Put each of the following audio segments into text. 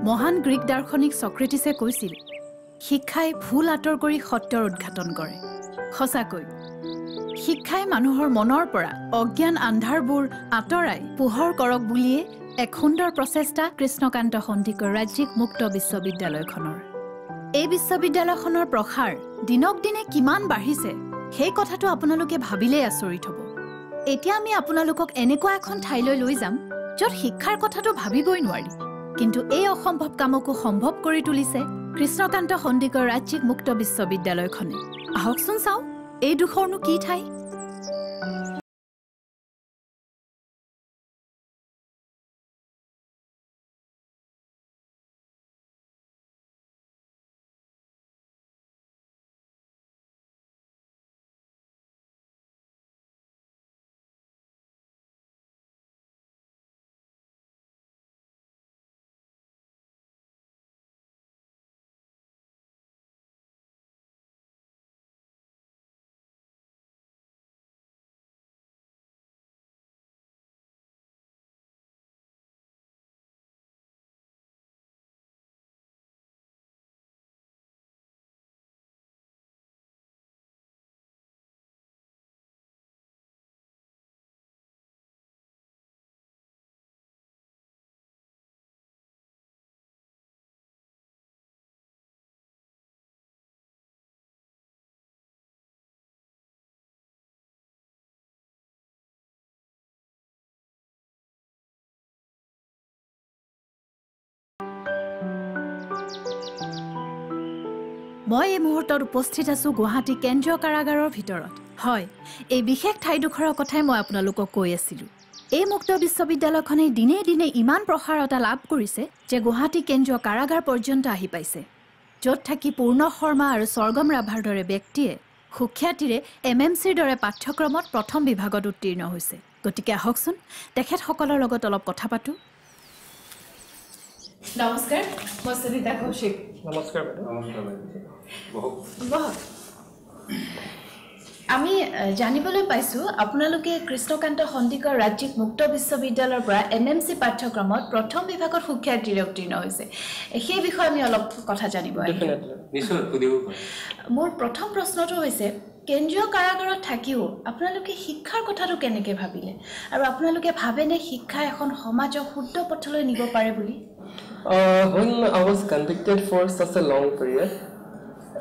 মহান গ্ৰীক দাৰ্শনিক সক্ৰেটিছে কৈছিল, শিক্ষাই ভুল আঁতৰ কৰি সত্যৰ উদ্ঘাটন কৰে। সঁচাকৈ শিক্ষাই মানুহৰ মনৰ পৰা অজ্ঞান আন্ধাৰবোৰ আঁতৰাই পোহৰ কৰক বুলিয়ে এক সুন্দৰ প্ৰচেষ্টা কৃষ্ণকান্ত সন্দিকৈ ৰাজ্যিক মুক্ত বিশ্ববিদ্যালয়খনৰ। এই বিশ্ববিদ্যালয়খনৰ প্ৰসাৰ দিনক দিনে কিমান বাঢ়িছে সেই কথাটো আপোনালোকে ভাবিলেই আচৰিত হ'ব। এতিয়া আমি আপোনালোকক এনেকুৱা এখন ঠাইলৈ লৈ যাম য'ত শিক্ষাৰ কথাটো ভাবিবই নোৱাৰি, কিন্তু এই অসম্ভৱ কামকো সম্ভৱ কৰি তুলিছে কৃষ্ণকান্ত সন্দিকৈ ৰাজ্যিক মুক্ত বিশ্ববিদ্যালয়খনে। আহকচোন চাওঁ এই দুখৰনো কি ঠাই। মই এই মুহূৰ্তত উপস্থিত আছোঁ গুৱাহাটী কেন্দ্ৰীয় কাৰাগাৰৰ ভিতৰত। হয়, এই বিশেষ ঠাইডোখৰৰ কথাই মই আপোনালোকক কৈ আছিলোঁ। এই মুক্ত বিশ্ববিদ্যালয়খনে দিনে দিনে ইমান প্ৰসাৰতা লাভ কৰিছে যে গুৱাহাটী কেন্দ্ৰীয় কাৰাগাৰ পৰ্যন্ত আহি পাইছে, য'ত থাকি পূৰ্ণ শৰ্মা আৰু স্বৰ্গম ৰাভাৰ দৰে ব্যক্তিয়ে সুখ্যাতিৰে MMCৰ দৰে পাঠ্যক্ৰমত প্ৰথম বিভাগত উত্তীৰ্ণ হৈছে। গতিকে আহকচোন তেখেতসকলৰ লগত অলপ কথা পাতোঁ। নমস্কাৰ, মই সুনিতা কৌশিক। নমস্কাৰ আমি জানিবলৈ পাইছোঁ আপোনালোকে কৃষ্ণকান্ত সন্দিকৈ ৰাজ্যিক মুক্ত বিশ্ববিদ্যালয়ৰ পৰা MMC পাঠ্যক্ৰমত প্ৰথম বিভাগত সুখ্যাতিৰে উত্তীৰ্ণ হৈছে। সেই বিষয়ে আমি অলপ কথা জানিব আহিছোঁ। মোৰ প্ৰথম প্ৰশ্নটো হৈছে, কেন্দ্ৰীয় কাৰাগাৰত থাকিও আপোনালোকে শিক্ষাৰ কথাটো কেনেকৈ ভাবিলে, আৰু আপোনালোকে ভাবেনে শিক্ষা এখন সমাজক শুদ্ধ পথলৈ নিব পাৰে বুলি? When I was convicted for such a long period,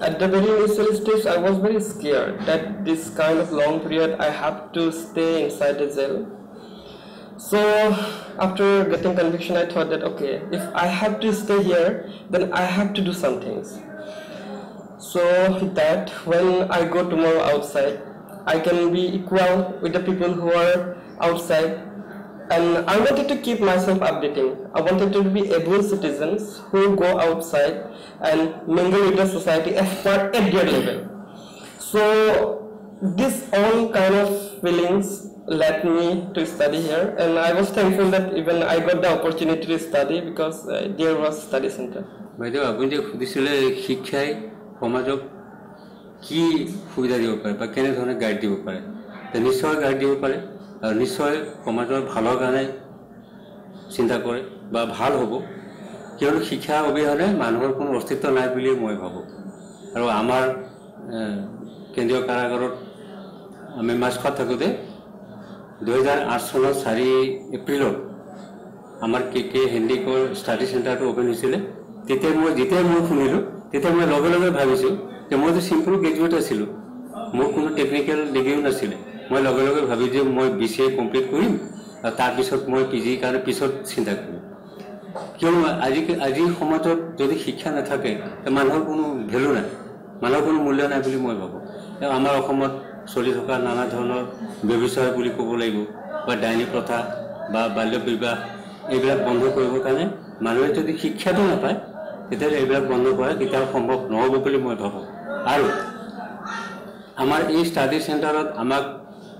at the very initial stage I was very scared that this kind of long period I have to stay inside the jail. So after getting conviction I thought that okay, if I have to stay here then I have to do some things, so that when I go tomorrow outside I can be equal with the people who are outside. And I wanted to keep myself updating. I wanted to be able citizens who go outside and mingle with the society as per at their level. So this all kind of feelings led me to study here, and I was thankful that even I got the opportunity to study because there was study center. বাইদেউ আপুনি যে সুধিছিলে শিক্ষাই সমাজক কি সুবিধা দিব পাৰে বা কেনেধৰণে গাইড দিব পাৰে, নিশ্চয় গাইড দিব পাৰে আৰু নিশ্চয় সমাজৰ ভালৰ কাৰণে চিন্তা কৰে বা ভাল হ'ব, কিয়নো শিক্ষা অবিহনে মানুহৰ কোনো অস্তিত্ব নাই বুলি মই ভাবোঁ। আৰু আমাৰ কেন্দ্ৰীয় কাৰাগাৰত আমি মাছখোৱাত থাকোঁতে 2008 চনৰ 4 এপ্ৰিলত আমাৰ KK হেণ্ডিকৰ ষ্টাডি চেণ্টাৰটো অ'পেন হৈছিলে। যেতিয়া মই শুনিলোঁ তেতিয়া মই লগে লগে ভাবিছোঁ যে মইতো চিম্পল গ্ৰেজুৱেট আছিলোঁ, মোৰ কোনো টেকনিকেল ডিগ্ৰীও নাছিলে। মই লগে লগে ভাবি যে মই BCA কমপ্লিট কৰিম আৰু তাৰপিছত মই PG কাৰণে পিছত চিন্তা কৰিম, কিয়নো আজিৰ সমাজত যদি শিক্ষা নাথাকে মানুহৰ কোনো ভেলু নাই, মানুহৰ কোনো মূল্য নাই বুলি মই ভাবোঁ। আমাৰ অসমত চলি থকা নানা ধৰণৰ ব্যৱসায় বুলি ক'ব লাগিব বা ডাইনী প্ৰথা বা বাল্য বিবাহ, এইবিলাক বন্ধ কৰিবৰ কাৰণে মানুহে যদি শিক্ষাটো নাপায় তেতিয়াহ'লে এইবিলাক বন্ধ কৰা কেতিয়াও সম্ভৱ নহ'ব বুলি মই ভাবোঁ। আৰু আমাৰ এই ষ্টাডি চেণ্টাৰত আমাক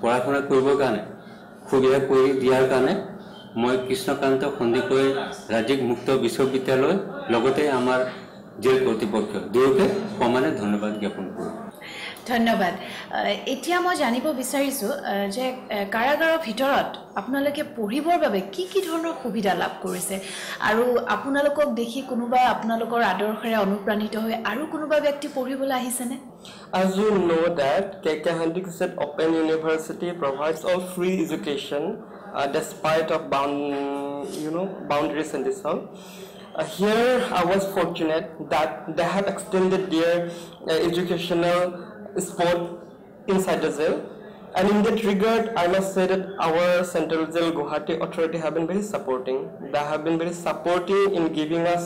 পঢ়া শুনা কৰিবৰ কাৰণে সুবিধা কৰি দিয়াৰ কাৰণে মই কৃষ্ণকান্ত সন্দিকৈ ৰাজ্যিক মুক্ত বিশ্ববিদ্যালয় লগতে আমাৰ জেল কৰ্তৃপক্ষ দুয়োকে সমানে ধন্যবাদ জ্ঞাপন কৰোঁ। ধন্যবাদ এতিয়া মই জানিব বিচাৰিছো যে কাৰাগাৰৰ ভিতৰত আপোনালোকে পঢ়িবৰ বাবে কি কি ধৰণৰ সুবিধা লাভ কৰিছে আৰু আপোনালোকক দেখি কোনোবা আপোনালোকৰ আদৰ্শৰে অনুপ্ৰাণিত হৈ আৰু কোনোবা ব্যক্তি পঢ়িবলৈ আহিছেনে As you know that KK Handicap Open University provides all free education despite of boundaries in this hall. Here I was fortunate that they have extended their educational sport inside the jail, and in that regard I must say that our Central Jail Guwahati authority have been very supporting. They have been very supportive in giving us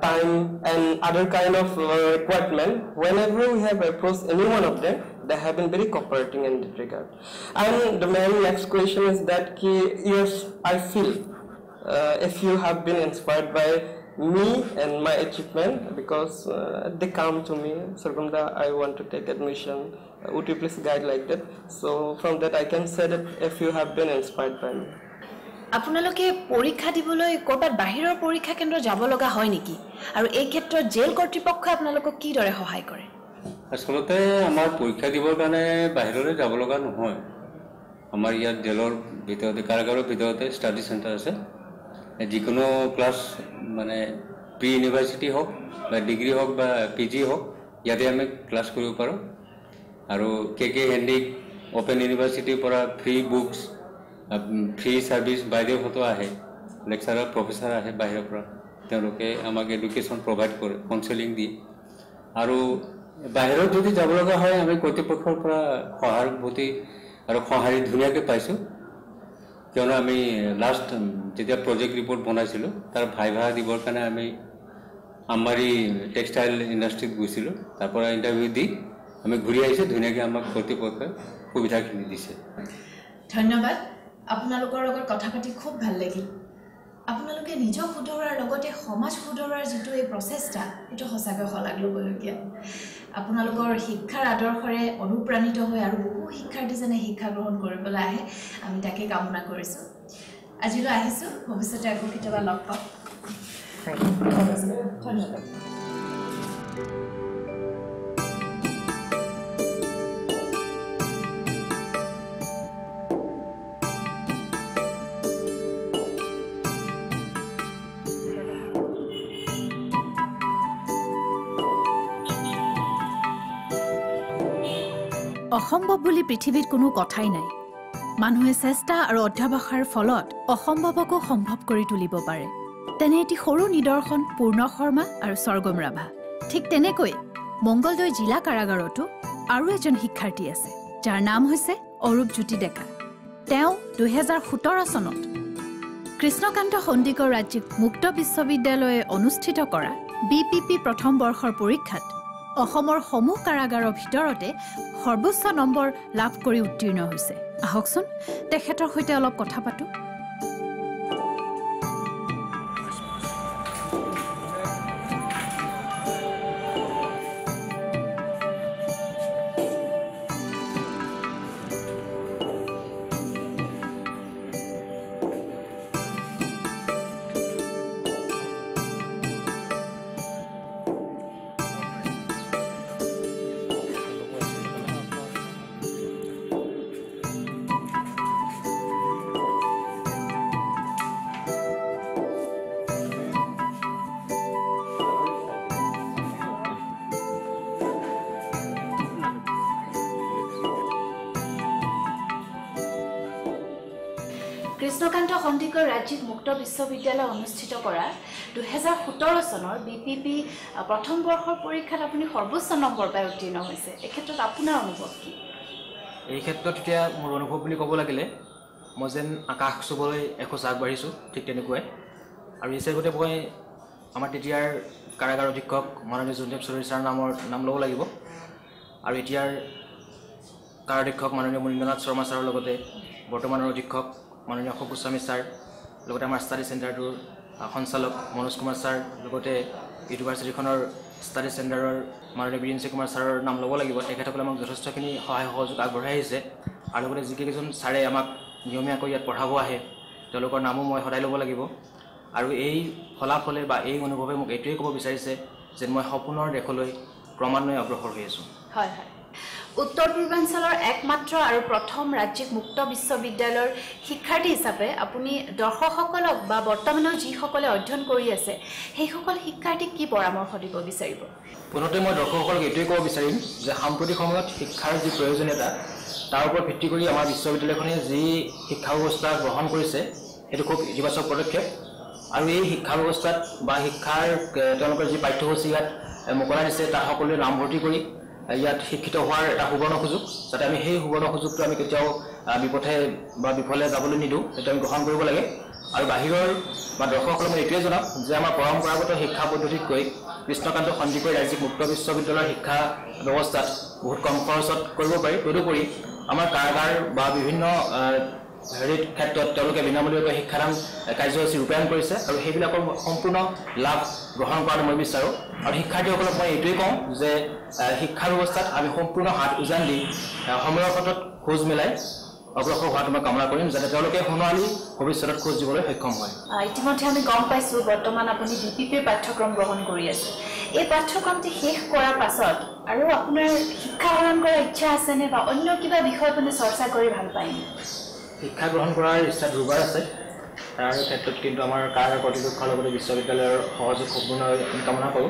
time and other kind of requirement. Whenever we have approached any one of them, they have been very cooperating in that regard. And the main next question is that yes, I feel if you have been inspired by me and my achievement, because they come to me, Sargunda, I want to take admission, would you please guide like that? So from that I can say that if you have been inspired by me. আপোনালোকে পৰীক্ষা দিবলৈ কৰবাত বাহিৰৰ পৰীক্ষা কেন্দ্ৰ যাব লগা হয় নেকি আৰু এই ক্ষেত্ৰত জেল কৰ্তৃপক্ষই আপোনালোকক কি দৰে সহায় কৰে আসলতে আমাৰ পৰীক্ষা দিবৰ কাৰণে বাহিৰলৈ যাব লগা নহয় আমাৰ ইয়াত জেলৰ ভিতৰতে কাৰাগাৰৰ ভিতৰতে ষ্টাডি চেণ্টাৰ আছে যিকোনো ক্লাছ মানে প্ৰি ইউনিভাৰ্চিটি হওক বা ডিগ্ৰী হওক বা পিজি হওক ইয়াতে আমি ক্লাছ কৰিব পাৰোঁ আৰু KK হেণ্ডিক অপেন ইউনিভাৰ্চিটিৰ পৰা ফ্ৰী বুকছ ফ্ৰী সাৰ্ভিস বাইদেউ হতো আহে লেকচাৰাৰ প্ৰফেসৰ আহে বাহিৰৰ পৰা তেওঁলোকে আমাক এডুকেশ্যন প্ৰভাইড কৰে কাউন্সেলিং দিয়ে আৰু বাহিৰত যদি যাব লগা হয় আমি কৰ্তৃপক্ষৰ পৰা সহানুভূতি আৰু সহায় ধুনীয়াকৈ পাইছোঁ কিয়নো আমি লাষ্ট যেতিয়া প্ৰজেক্ট ৰিপৰ্ট বনাইছিলোঁ তাৰ ভাইভা দিবৰ কাৰণে আমি আমাৰি টেক্সটাইল ইণ্ডাষ্ট্ৰীত গৈছিলোঁ তাৰ পৰা ইণ্টাৰভিউ দি আমি ঘূৰি আহিছোঁ ধুনীয়াকৈ আমাক কৰ্তৃপক্ষই সুবিধাখিনি দিছে ধন্যবাদ আপোনালোকৰ লগত কথা পাতি খুব ভাল লাগিল আপোনালোকে নিজক সুধৰাৰ লগতে সমাজ সুধৰাৰ যেটো এই প্ৰচেষ্টা এটো সঁচাকৈ শলাগ ল'বলগীয়া আপোনালোকৰ শিক্ষাৰ আদৰ্শৰে অনুপ্ৰাণিত হৈ আৰু বহু শিক্ষাৰ্থী যেনে শিক্ষা গ্ৰহণ কৰিবলৈ আহে আমি তাকে কামনা কৰিছো আজিলৈ আহিছো ভৱিষ্যতে আকৌ কেতিয়াবা লগ পাম ধন্যবাদ অসম্ভৱ বুলি পৃথিৱীত কোনো কথাই নাই মানুহে চেষ্টা আৰু অধ্যাৱসায়ৰ ফলত অসম্ভৱকো সম্ভৱ কৰি তুলিব পাৰে তেনে এটি সৰু নিদৰ্শন পূৰ্ণ শৰ্মা আৰু স্বৰ্গম ৰাভা ঠিক তেনেকৈ মংগলদৈ জিলা কাৰাগাৰতো আৰু এজন শিক্ষাৰ্থী আছে যাৰ নাম হৈছে অৰূপ জ্যোতি ডেকা তেওঁ 2017 চনত কৃষ্ণকান্ত সন্দিকৈ ৰাজ্যিক মুক্ত বিশ্ববিদ্যালয়ে অনুষ্ঠিত কৰা বিপিপি প্ৰথম বৰ্ষৰ পৰীক্ষাত অসমৰ সমূহ কাৰাগাৰৰ ভিতৰতে সৰ্বোচ্চ নম্বৰ লাভ কৰি উত্তীৰ্ণ হৈছে আহকচোন তেখেতৰ সৈতে অলপ কথা পাতো কৃষ্ণকান্ত সন্দিকৈ ৰাজ্যিক মুক্ত বিশ্ববিদ্যালয় অনুষ্ঠিত কৰা 2017 চনৰ বিপিপি প্ৰথম বৰ্ষৰ পৰীক্ষাত আপুনি সৰ্বোচ্চ নম্বৰ পাই উত্তীৰ্ণ হৈছে এই ক্ষেত্ৰত আপোনাৰ অনুভৱ কি এই ক্ষেত্ৰত এতিয়া মোৰ অনুভৱ বুলি ক'ব লাগিলে মই যেন আকাশ চুবলৈ এখোজ আগবাঢ়িছোঁ ঠিক তেনেকুৱাই আৰু এই হিচাপতে মই আমাৰ তেতিয়াৰ কাৰাগাৰ অধীক্ষক মাননীয় জোনদেৱ চৌধুৰী ছাৰৰ নাম ল'ব লাগিব আৰু এতিয়াৰ কাৰাধীক্ষক মাননীয় মনীন্দ্ৰনাথ শৰ্মা ছাৰৰ লগতে বৰ্তমানৰ অধীক্ষক মাননীয় অশোক গোস্বামী ছাৰ লগতে আমাৰ ষ্টাডি চেণ্টাৰটোৰ সঞ্চালক মনোজ কুমাৰ ছাৰ লগতে ইউনিভাৰ্চিটিখনৰ ষ্টাডি চেণ্টাৰৰ মাননীয় বীৰেন্দ্ৰ কুমাৰ ছাৰৰ নাম ল'ব লাগিব তেখেতসকলে আমাক যথেষ্টখিনি সহায় সহযোগ আগবঢ়াই আহিছে আৰু লগতে যিকেইজন ছাৰে আমাক নিয়মীয়াকৈ ইয়াত পঢ়াব আহে তেওঁলোকৰ নামো মই সদায় ল'ব লাগিব আৰু এই ফলাফলে বা এই অনুভৱে মোক এইটোৱে ক'ব বিচাৰিছে যে মই সপোনৰ দেশলৈ ক্ৰমান্বয়ে অগ্ৰসৰ হৈ আছোঁ হয় হয় উত্তৰ পূৰ্বাঞ্চলৰ একমাত্ৰ আৰু প্ৰথম ৰাজ্যিক মুক্ত বিশ্ববিদ্যালয়ৰ শিক্ষাৰ্থী হিচাপে আপুনি দৰ্শকসকলক বা বৰ্তমানৰ যিসকলে অধ্যয়ন কৰি আছে সেইসকল শিক্ষাৰ্থীক কি পৰামৰ্শ দিব বিচাৰিব? পুনতে মই দৰ্শকসকলক এইটোৱে ক'ব বিচাৰিম যে সাম্প্ৰতিক সময়ত শিক্ষাৰ যি প্ৰয়োজনীয়তা তাৰ ওপৰত ভিত্তি কৰি আমাৰ বিশ্ববিদ্যালয়খনে যি শিক্ষা ব্যৱস্থা গ্ৰহণ কৰিছে সেইটো খুব ইতিবাচক পদক্ষেপ আৰু এই শিক্ষা ব্যৱস্থাত বা শিক্ষাৰ তেওঁলোকৰ যি পাঠ্যসূচী ইয়াত মোকলাই দিছে তাত সকলোৱে নামভৰ্তি কৰি ইয়াত শিক্ষিত হোৱাৰ এটা সুবৰ্ণ সুযোগ যাতে আমি সেই সুবৰ্ণ সুযোগটো আমি কেতিয়াও বিপথে বা বিফলে যাবলৈ নিদিওঁ সেইটো আমি গ্ৰহণ কৰিব লাগে আৰু বাহিৰৰ বা দৰ্শকসকলক মই এইটোৱে জনাম যে আমাৰ পৰম্পৰাগত শিক্ষা পদ্ধতিতকৈ কৃষ্ণকান্ত সন্দিকৈ ৰাজ্যিক মুক্ত বিশ্ববিদ্যালয়ৰ শিক্ষা ব্যৱস্থাত বহুত কম খৰচত কৰিব পাৰি। তদুপৰি আমাৰ কাৰাগাৰ বা বিভিন্ন হেৰিৰ ক্ষেত্ৰত তেওঁলোকে বিনামূলীয়াকৈ শিক্ষাদান কাৰ্যসূচী ৰূপায়ণ কৰিছে আৰু সেইবিলাকৰ সম্পূৰ্ণ লাভ গ্ৰহণ কৰাটো মই বিচাৰোঁ আৰু শিক্ষাৰ্থীসকলক মই এইটোৱে কওঁ যে শিক্ষা ব্যৱস্থাত আমি সম্পূৰ্ণ হাত উজান দি সময়ৰ ক্ষেত্ৰত খোজ মিলাই অগ্ৰসৰ হোৱাটো মই কামনা কৰিম যাতে তেওঁলোকে সোণোৱালী ভৱিষ্যতত খোজ দিবলৈ সক্ষম হয়। ইতিমধ্যে আমি গম পাইছোঁ বৰ্তমান আপুনি DPP পাঠ্যক্ৰম গ্ৰহণ কৰি আছে। এই পাঠ্যক্ৰমটি শেষ কৰাৰ পাছত আৰু আপোনাৰ শিক্ষা গ্ৰহণ কৰাৰ ইচ্ছা আছেনে বা অন্য কিবা বিষয় আপুনি চৰ্চা কৰি ভাল পায়নে? শিক্ষা গ্ৰহণ কৰাৰ ইচ্ছা দুবাৰ আছে তাৰ ক্ষেত্ৰত কিন্তু আমাৰ কাৰাগাৰ কৰ্তৃপক্ষৰ লগতে বিশ্ববিদ্যালয়ৰ সহযোগ সম্পূৰ্ণ কামনা কৰোঁ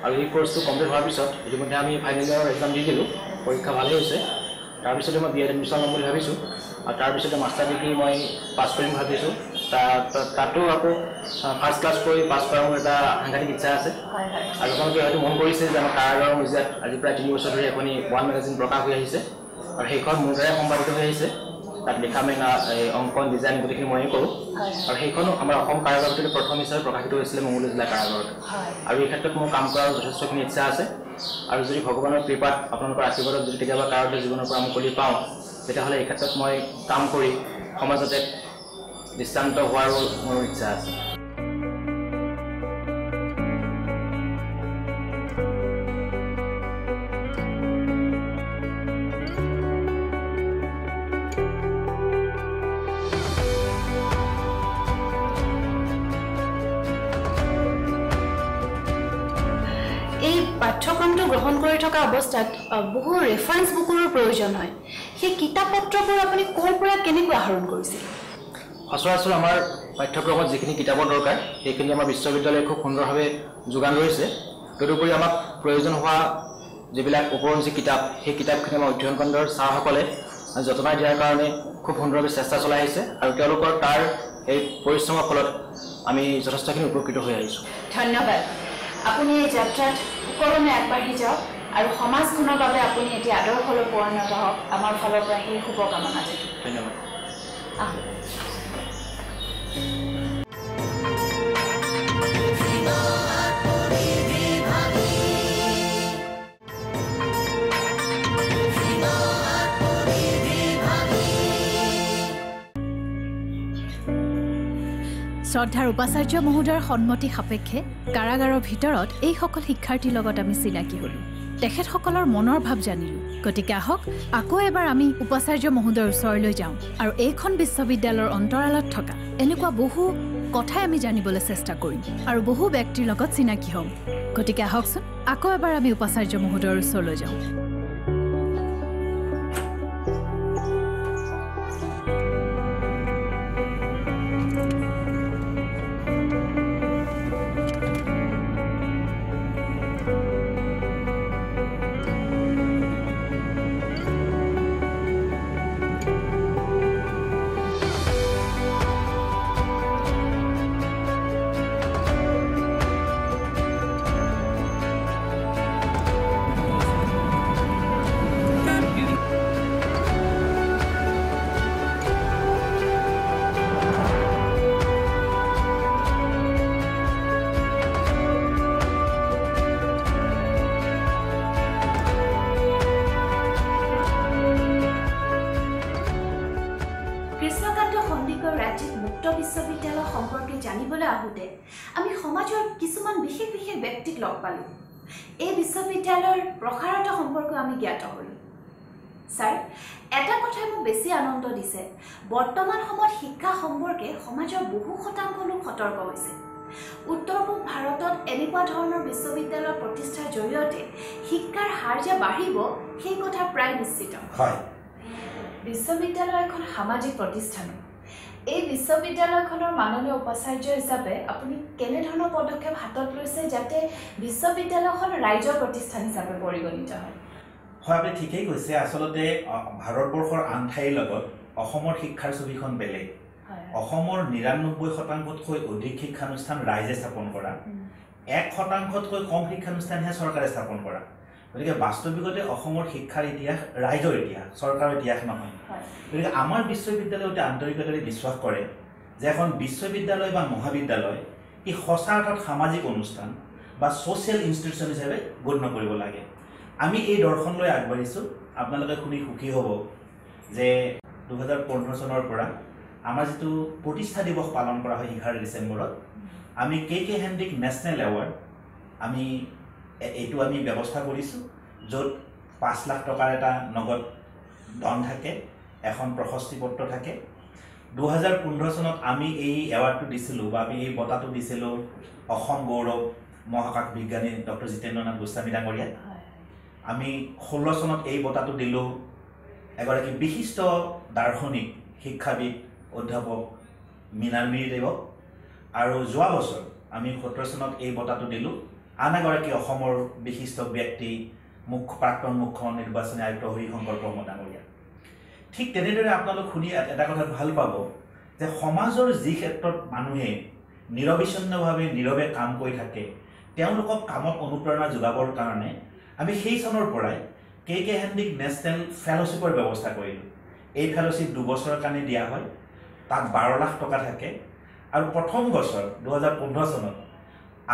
আৰু এই কোৰ্চটো কমপ্লিট হোৱাৰ পিছত ইতিমধ্যে আমি ফাইনেল ইয়াৰৰ এক্সাম দি দিলোঁ, পৰীক্ষা ভালেই হৈছে। তাৰপিছতে মই BEd এডমিশ্যন ল'ম বুলি ভাবিছোঁ আৰু তাৰপিছতে মাষ্টাৰ ডিগ্ৰী মই পাছ কৰিম ভাবিছোঁ। তাতো আকৌ ফাৰ্ষ্ট ক্লাছ কৰি পাছ কৰাৰ মোৰ এটা সাংঘাতিক ইচ্ছা আছে আৰু আপোনালোকে হয়তো মন কৰিছে যে আমাৰ কাৰাগাৰৰ মজিয়াত আজি প্ৰায় 3 বছৰ ধৰি এখনি ওৱান মেগাজিন প্ৰকাশ হৈ আহিছে আৰু সেইখন মোৰ দ্বাৰাই সম্পাদিত হৈ আহিছে। তাত লিখা মেলা অংকন ডিজাইন গোটেইখিনি ময়ে কৰোঁ আৰু সেইখনো আমাৰ অসম কাৰাগাৰৰ ভিতৰত প্ৰথম হিচাপে প্ৰকাশিত হৈছিলে মঙলদৈ জিলা কাৰাগাৰত আৰু এই ক্ষেত্ৰত মোৰ কাম কৰাৰ যথেষ্টখিনি ইচ্ছা আছে আৰু যদি ভগৱানৰ কৃপাত আপোনালোকৰ আশীৰ্বাদত যদি কেতিয়াবা কাৰাগাৰ জীৱনৰ পৰা মুকলি পাওঁ তেতিয়াহ'লে এই ক্ষেত্ৰত মই কাম কৰি সমাজতে দৃষ্টান্ত হোৱাৰো মোৰ ইচ্ছা আছে। পাঠ্যক্ৰমটো গ্ৰহণ কৰি থকা অৱস্থাত বহু ৰেফাৰেঞ্চ বুকৰো প্ৰয়োজন হয়। সেই কিতাপ পত্ৰবোৰ আপুনি ক'ৰ পৰা কেনেকৈ আহৰণ কৰিছিল? সচৰাচৰ আমাৰ পাঠ্যক্ৰমত যিখিনি কিতাপৰ দৰকাৰ সেইখিনি আমাৰ বিশ্ববিদ্যালয়ে খুব সুন্দৰভাৱে যোগান ধৰিছে। তদুপৰি আমাক প্ৰয়োজন হোৱা যিবিলাক উপৰঞ্চি কিতাপ সেই কিতাপখিনি আমাৰ অধ্যয়ন খণ্ডৰ ছাৰসকলে যতনাই দিয়াৰ কাৰণে খুব সুন্দৰভাৱে চেষ্টা চলাই আহিছে আৰু তেওঁলোকৰ তাৰ এই পৰিশ্ৰমৰ ফলত আমি যথেষ্টখিনি উপকৃত হৈ আহিছোঁ। ধন্যবাদ। আপুনি এই যাত্ৰাত সুকলমে আগবাঢ়ি যাওক আৰু সমাজখনৰ বাবে আপুনি এতিয়া আদৰ্শলৈ পৰিণত হওক। আমাৰ ফালৰ পৰা সেই শুভকামনা থাকিল। ধন্যবাদ। শ্ৰদ্ধাৰ উপাচাৰ্য মহোদয়ৰ সন্মতি সাপেক্ষে কাৰাগাৰৰ ভিতৰত এইসকল শিক্ষাৰ্থীৰ লগত আমি চিনাকি হ'লোঁ, তেখেতসকলৰ মনৰ ভাৱ জানিলোঁ। গতিকে আহক আকৌ এবাৰ আমি উপাচাৰ্য মহোদয়ৰ ওচৰলৈ যাওঁ আৰু এইখন বিশ্ববিদ্যালয়ৰ অন্তৰালত থকা এনেকুৱা বহু কথাই আমি জানিবলৈ চেষ্টা কৰিম আৰু বহু ব্যক্তিৰ লগত চিনাকি হ'ম। গতিকে আহকচোন আকৌ এবাৰ আমি উপাচাৰ্য মহোদয়ৰ ওচৰলৈ যাওঁ। বিশ্ববিদ্যালয় সম্পৰ্কে জানিবলৈ আহোঁতে আমি সমাজৰ কিছুমান বিশেষ ব্যক্তিক লগ পালোঁ। এই বিশ্ববিদ্যালয়ৰ প্ৰসাৰতা সম্পৰ্কে আমি জ্ঞাত হ'লোঁ। ছাৰ, এটা কথাই মোক বেছি আনন্দ দিছে, বৰ্তমান সময়ত শিক্ষা সম্পৰ্কে সমাজৰ বহু শতাংশ লোক সতৰ্ক হৈছে। উত্তৰ পূব ভাৰতত এনেকুৱা ধৰণৰ বিশ্ববিদ্যালয় প্ৰতিষ্ঠাৰ জৰিয়তে শিক্ষাৰ হাৰ যে বাঢ়িব সেই কথা প্ৰায় নিশ্চিত হয় বিশ্ববিদ্যালয় এখন সামাজিক প্ৰতিষ্ঠান এই বিশ্ববিদ্যালয়খনৰ মাননীয় উপাচাৰ্য হিচাপে আপুনি কেনে ধৰণৰ পদক্ষেপ হাতত লৈছে যাতে বিশ্ববিদ্যালয়খন ৰাইজৰ প্ৰতিষ্ঠান হিচাপে পৰিগণিত হয় হয় আপুনি ঠিকেই কৈছে আসলতে ভাৰতবৰ্ষৰ আন ঠাইৰ লগত অসমৰ শিক্ষাৰ ছবিখন বেলেগ অসমৰ ৯৯%তকৈ অধিক শিক্ষানুষ্ঠান ৰাইজে স্থাপন কৰা ১%তকৈ কম শিক্ষানুষ্ঠানহে চৰকাৰে স্থাপন কৰা গতিকে বাস্তৱিকতে অসমৰ শিক্ষাৰ ইতিহাস ৰাইজৰ ইতিহাস চৰকাৰৰ ইতিহাস নহয় গতিকে আমাৰ বিশ্ববিদ্যালয়তে আন্তৰিকতাৰে বিশ্বাস কৰে যে এখন বিশ্ববিদ্যালয় বা মহাবিদ্যালয় ই সঁচা অৰ্থত সামাজিক অনুষ্ঠান বা ছ'চিয়েল ইনষ্টিটিউশ্যন হিচাপে গণ্য কৰিব লাগে আমি এই দৰ্শন লৈ আগবাঢ়িছোঁ আপোনালোকে শুনি সুখী হ'ব যে ২০১৫ চনৰ পৰা আমাৰ যিটো প্ৰতিষ্ঠা দিৱস পালন কৰা হয় ১১ ডিচেম্বৰত আমি কে হেনৰিক নেশ্যনেল এৱাৰ্ড আমি এইটো আমি ব্যৱস্থা কৰিছোঁ য'ত ৫ লাখ টকাৰ এটা নগদ ধন থাকে এখন প্ৰশস্তি পত্ৰ থাকে ২০১৫ চনত আমি এই এৱাৰ্ডটো দিছিলোঁ বা আমি এই বঁটাটো দিছিলোঁ অসম গৌৰৱ মহাকাশ বিজ্ঞানী ডক্টৰ জিতেন্দ্ৰনাথ গোস্বামী ডাঙৰীয়াক আমি ১৬ চনত এই বঁটাটো দিলোঁ এগৰাকী বিশিষ্ট দাৰ্শনিক শিক্ষাবিদ অধ্যাপক মীনালমিৰি দেৱক আৰু যোৱা বছৰ আমি ১৭ চনত এই বঁটাটো দিলোঁ আন এগৰাকী অসমৰ বিশিষ্ট ব্যক্তি প্ৰাক্তন মুখ্য নিৰ্বাচনী আয়ুক্ত হৰিশংকৰ ব্ৰহ্ম ডাঙৰীয়া ঠিক তেনেদৰে আপোনালোক শুনি এটা কথা ভাল পাব যে সমাজৰ যি ক্ষেত্ৰত মানুহে নিৰবিচ্ছিন্নভাৱে নীৰৱে কাম কৰি থাকে তেওঁলোকক কামত অনুপ্ৰেৰণা যোগাবৰ কাৰণে আমি সেই চনৰ পৰাই কে হেনৰিক নেশ্যনেল ফেলোশ্বিপৰ ব্যৱস্থা কৰিলোঁ এই ফেলোশ্বিপ ২ বছৰৰ কাৰণে দিয়া হয় তাত ১২ লাখ টকা থাকে আৰু প্ৰথম বছৰ ২০১৫ চনত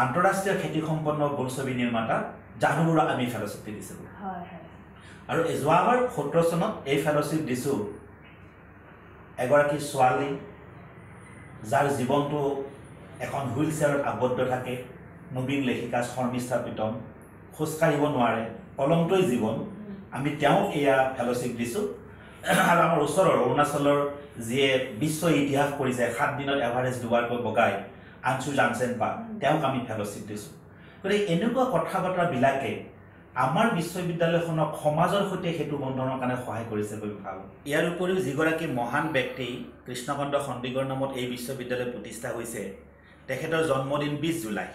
আন্তঃৰাষ্ট্ৰীয় খ্যাতিসম্পন্ন বোলছবি নিৰ্মাতা জাহ্নু বৰুৱাক আমি ফেলোশ্বিপ দিছিলোঁ আৰু যোৱাবাৰ ১৭ চনত এই ফেলোশ্বিপ দিছোঁ এগৰাকী ছোৱালী যাৰ জীৱনটো এখন হুইল চেয়াৰত আবদ্ধ থাকে নবীন লেখিকা শৰ্মিষ্ঠা প্ৰীতম খোজকাঢ়িব নোৱাৰে অলংতৈ জীৱন আমি তেওঁক এয়া ফেলোশ্বিপ দিছোঁ আৰু আমাৰ ওচৰৰ অৰুণাচলৰ যিয়ে বিশ্ব ইতিহাস কৰিছে ৭ দিনত এভাৰেষ্ট দুবাৰকৈ বগাই আনচু জাংচেনপা তেওঁক আমি ফেলোশ্বিপ দিছোঁ গতিকে এনেকুৱা কথা বতৰাবিলাকে আমাৰ বিশ্ববিদ্যালয়খনক সমাজৰ সৈতে সেতু বন্ধনৰ কাৰণে সহায় কৰিছে বুলি ভাবোঁ ইয়াৰ উপৰিও যিগৰাকী মহান ব্যক্তি কৃষ্ণকান্ত সন্দিগড় নামত এই বিশ্ববিদ্যালয় প্ৰতিষ্ঠা হৈছে তেখেতৰ জন্মদিন ২০ জুলাই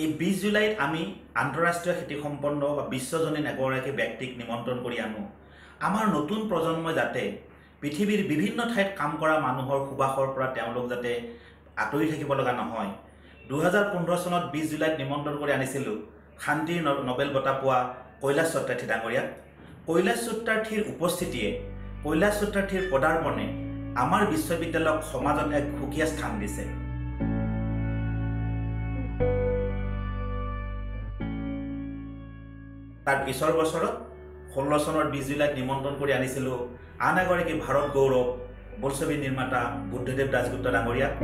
এই ২০ জুলাইত আমি আন্তঃৰাষ্ট্ৰীয় খ্যাতিসম্পন্ন বা বিশ্বজনীন এগৰাকী ব্যক্তিক নিমন্ত্ৰণ কৰি আনো আমাৰ নতুন প্ৰজন্মই যাতে পৃথিৱীৰ বিভিন্ন ঠাইত কাম কৰা মানুহৰ সুবাসৰ পৰা তেওঁলোক যাতে আঁতৰি থাকিব লগা নহয় ২০১৫ চনত ২০ জুলাইত নিমন্ত্ৰণ কৰি আনিছিলোঁ শান্তিৰ নবেল বঁটা পোৱা কৈলাশ সত্যাৰ্থী ডাঙৰীয়াক কৈলাশ সত্যাৰ্থীৰ উপস্থিতিয়ে কৈলাশ সত্যাৰ্থীৰ পদাৰ্পণে আমাৰ বিশ্ববিদ্যালয়ক সমাজত এক সুকীয়া স্থান দিছে তাৰ পিছৰ বছৰত ১৬ চনৰ ২০ জুলাইত নিমন্ত্ৰণ কৰি আনিছিলোঁ আন এগৰাকী ভাৰত গৌৰৱ বোলছবি নিৰ্মাতা বুদ্ধদেৱ দাসগুপ্ত ডাঙৰীয়াক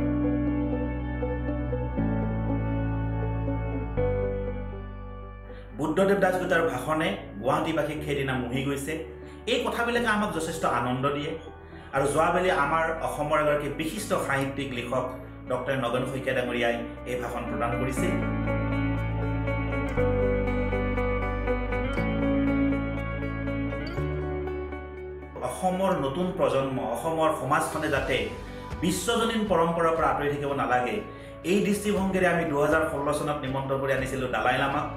বুদ্ধদেৱ দাসগুপ্তৰ ভাষণে গুৱাহাটীবাসীক সেইদিনা মুহি গৈছে এই কথাবিলাকে আমাক যথেষ্ট আনন্দ দিয়ে আৰু যোৱাবেলি আমাৰ অসমৰ এগৰাকী বিশিষ্ট সাহিত্যিক লিখক ডক্টৰ নগেন শইকীয়া ডাঙৰীয়াই এই ভাষণ প্ৰদান কৰিছিল অসমৰ নতুন প্ৰজন্ম অসমৰ সমাজখনে যাতে বিশ্বজনীন পৰম্পৰাৰ পৰা আঁতৰি থাকিব নালাগে এই দৃষ্টিভংগীৰে আমি ২০১৬ চনত নিমন্ত্ৰণ কৰি আনিছিলোঁ দালাই লামাক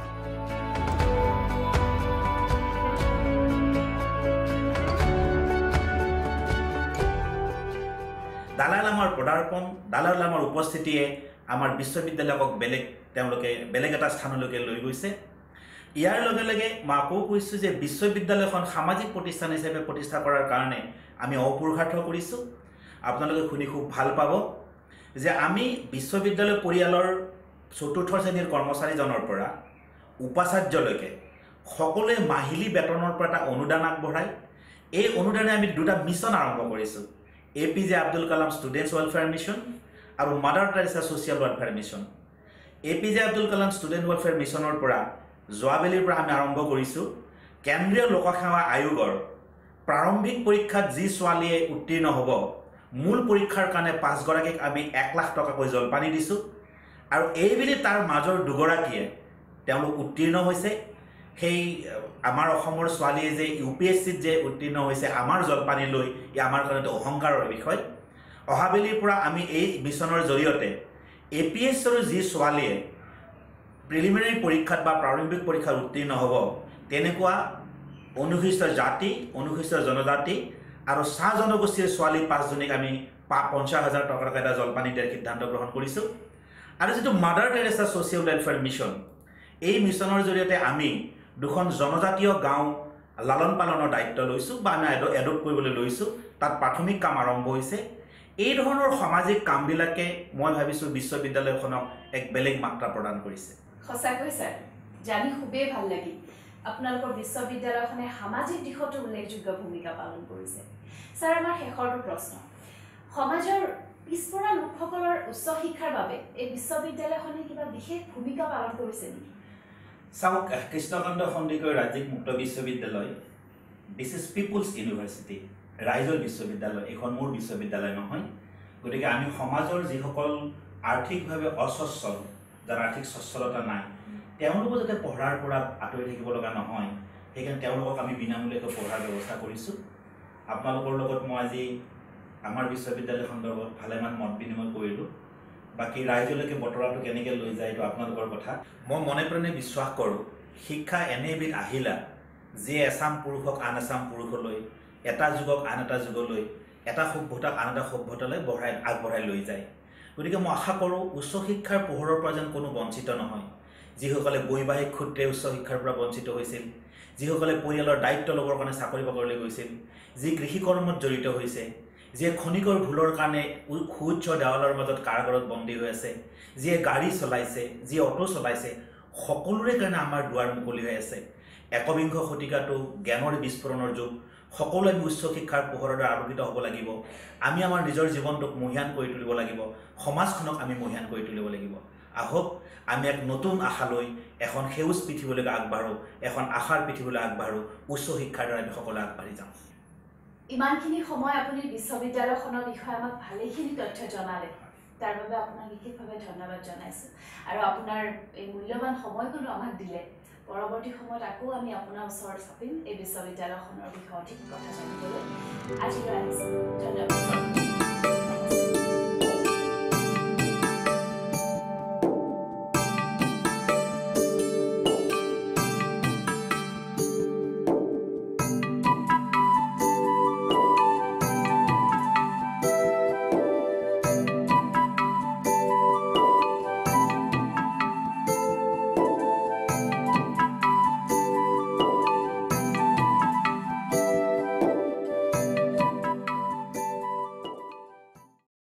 দালাই লামাৰ পদাৰ্পণ দালাই লামাৰ উপস্থিতিয়ে আমাৰ বিশ্ববিদ্যালয়ক তেওঁলোকে বেলেগ এটা স্থানলৈকে লৈ গৈছে ইয়াৰ লগে লগে মই আকৌ কৈছোঁ যে বিশ্ববিদ্যালয়খন সামাজিক প্ৰতিষ্ঠান হিচাপে প্ৰতিষ্ঠা কৰাৰ কাৰণে আমি অপুৰুষাৰ্থ কৰিছোঁ আপোনালোকে শুনি খুব ভাল পাব যে আমি বিশ্ববিদ্যালয় পৰিয়ালৰ ৪ৰ্থ শ্ৰেণীৰ কৰ্মচাৰীজনৰ পৰা উপাচাৰ্যলৈকে সকলোৱে মাহিলী বেতনৰ পৰা এটা অনুদান আগবঢ়ায় এই অনুদানে আমি ২টা মিছন আৰম্ভ কৰিছোঁ APJ Abdul Kalam students welfare mission আৰু Mother Teresa social welfare mission APJ Abdul Kalam student welfare মিছনৰ পৰা যোৱাবেলিৰ পৰা আমি আৰম্ভ কৰিছোঁ কেন্দ্ৰীয় লোকসেৱা আয়োগৰ প্ৰাৰম্ভিক পৰীক্ষাত যি ছোৱালীয়ে উত্তীৰ্ণ হ'ব মূল পৰীক্ষাৰ কাৰণে ৫ গৰাকীক আমি ১ লাখ টকাকৈ জলপানি দিছোঁ আৰু এইবেলি তাৰ মাজৰ দুগৰাকীয়ে তেওঁলোক উত্তীৰ্ণ হৈছে সেই আমাৰ অসমৰ ছোৱালীয়ে যে UPSCত যে উত্তীৰ্ণ হৈছে আমাৰ জলপানী লৈ ই আমাৰ কাৰণে অহংকাৰৰ বিষয় অহাবেলিৰ পৰা আমি এই মিছনৰ জৰিয়তে APSCৰ যি ছোৱালীয়ে প্ৰিলিমিনাৰী পৰীক্ষাত বা প্ৰাৰম্ভিক পৰীক্ষাত উত্তীৰ্ণ হ'ব তেনেকুৱা অনুসূচিত জাতি অনুসূচিত জনজাতি আৰু চাহ জনগোষ্ঠীৰ ছোৱালী 5 জনীক আমি 50,000 টকাৰ এটা জলপানী দিয়াৰ সিদ্ধান্ত গ্ৰহণ কৰিছোঁ আৰু যেটো mother Teresa social welfare mission এই মিছনৰ জৰিয়তে আমি দুখন জনজাতীয় গাঁও লালন পালনৰ দায়িত্ব লৈছোঁ বা আমি এডপ্ট কৰিবলৈ লৈছোঁ তাত প্ৰাথমিক কাম আৰম্ভ হৈছে এই ধৰণৰ সামাজিক কামবিলাকে মই ভাবিছোঁ বিশ্ববিদ্যালয়খনক এক বেলেগ মাত্ৰা প্ৰদান কৰিছে সঁচাকৈ স্যাৰ জানি খুবেই ভাল লাগিল আপোনালোকৰ বিশ্ববিদ্যালয়খনে সামাজিক দিশতো উল্লেখযোগ্য ভূমিকা পালন কৰিছে স্যাৰ আমাৰ শেষৰটো প্ৰশ্ন সমাজৰ পিছপৰা লোকসকলৰ উচ্চ শিক্ষাৰ বাবে এই বিশ্ববিদ্যালয়খনে কিবা বিশেষ ভূমিকা পালন কৰিছে নেকি চাওক কৃষ্ণকান্ত সন্দিকৈ ৰাজ্যিক মুক্ত বিশ্ববিদ্যালয় দিছ ইজ পিপুলছ ইউনিভাৰ্চিটি ৰাইজৰ বিশ্ববিদ্যালয় এখন মোৰ বিশ্ববিদ্যালয় নহয় গতিকে আমি সমাজৰ যিসকল আৰ্থিকভাৱে অসচ্ছল যাৰ আৰ্থিক সচ্ছলতা নাই তেওঁলোকক যাতে পঢ়াৰ পৰা আঁতৰি থাকিব লগা নহয় সেইকাৰণে তেওঁলোকক আমি বিনামূলীয়াকৈ পঢ়াৰ ব্যৱস্থা কৰিছোঁ আপোনালোকৰ লগত মই আজি আমাৰ বিশ্ববিদ্যালয় সন্দৰ্ভত ভালেমান মত বিনিময় কৰিলোঁ বাকি ৰাইজলৈকে বতৰাটো কেনেকৈ লৈ যায় এইটো আপোনালোকৰ কথা মই মনে প্ৰাণে বিশ্বাস কৰোঁ শিক্ষা এনে এবিধ আহিলা যে এছাম পুৰুষক আন এছাম পুৰুষলৈ এটা যুগক আন এটা যুগলৈ এটা সভ্যতাক আন এটা সভ্যতালৈ আগবঢ়াই লৈ যায় গতিকে মই আশা কৰোঁ উচ্চ শিক্ষাৰ পোহৰৰ পৰা যেন কোনো বঞ্চিত নহয় যিসকলে বৈবাহিক সূত্ৰে উচ্চ শিক্ষাৰ পৰা বঞ্চিত হৈছিল যিসকলে পৰিয়ালৰ দায়িত্ব ল'বৰ কাৰণে চাকৰি বাকৰিলৈ গৈছিল যি কৃষি কৰ্মত জড়িত হৈছে যিয়ে খনিকৰ ভুলৰ কাৰণে সুউচ্চ দেৱালৰ মাজত কাৰাগাৰত বন্দী হৈ আছে যিয়ে গাড়ী চলাইছে যিয়ে অটো চলাইছে সকলোৰে কাৰণে আমাৰ দুৱাৰ মুকলি হৈ আছে একবিংশ শতিকাটো জ্ঞানৰ বিস্ফোৰণৰ যুগ সকলোৱে আমি উচ্চ শিক্ষাৰ পোহৰেৰে আলোকিত হ'ব লাগিব আমি আমাৰ নিজৰ জীৱনটোক মহিয়ান কৰি তুলিব লাগিব সমাজখনক আমি মহিয়ান কৰি তুলিব লাগিব আহক আমি এক নতুন আশালৈ এখন সেউজ পৃথিৱীলৈ আগবাঢ়ো এখন আশাৰ পৃথিৱীলৈ আগবাঢ়ো উচ্চ শিক্ষাৰ দ্বাৰা আমি সকলোৱে আগবাঢ়ি যাওঁ ইমানখিনি সময় আপুনি বিশ্ববিদ্যালয়খনৰ বিষয়ে আমাক ভালেখিনি তথ্য জনালে তাৰ বাবে আপোনাক বিশেষভাৱে ধন্যবাদ জনাইছোঁ আৰু আপোনাৰ এই মূল্যৱান সময়কনো আমাক দিলে পৰৱৰ্তী সময়ত আকৌ আমি আপোনাৰ ওচৰত চাপিম এই বিশ্ববিদ্যালয়খনৰ বিষয়ে অধিক কথা জানিবলৈ আজিলৈ আহিছোঁ ধন্যবাদ